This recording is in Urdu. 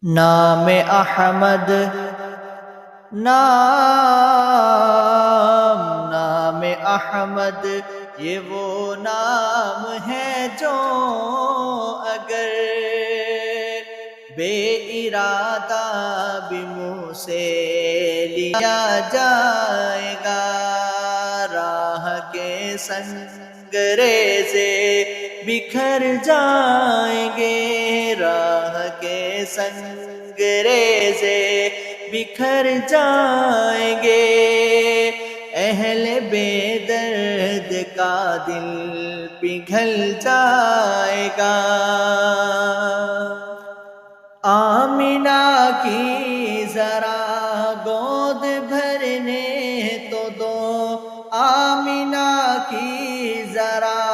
نام احمد، نام احمد، یہ وہ نام ہے جو اگر بے ارادہ بھی منہ سے لیا جائے گا، راہ کے سنگریزے بکھر جائیں گے، راہ کے سنگریزے بکھر جائیں گے، اہل بے درد کا دل پگھل جائے گا۔ آمینہ کی ذرا گود بھرنے تو دو، آمینہ کی ذرا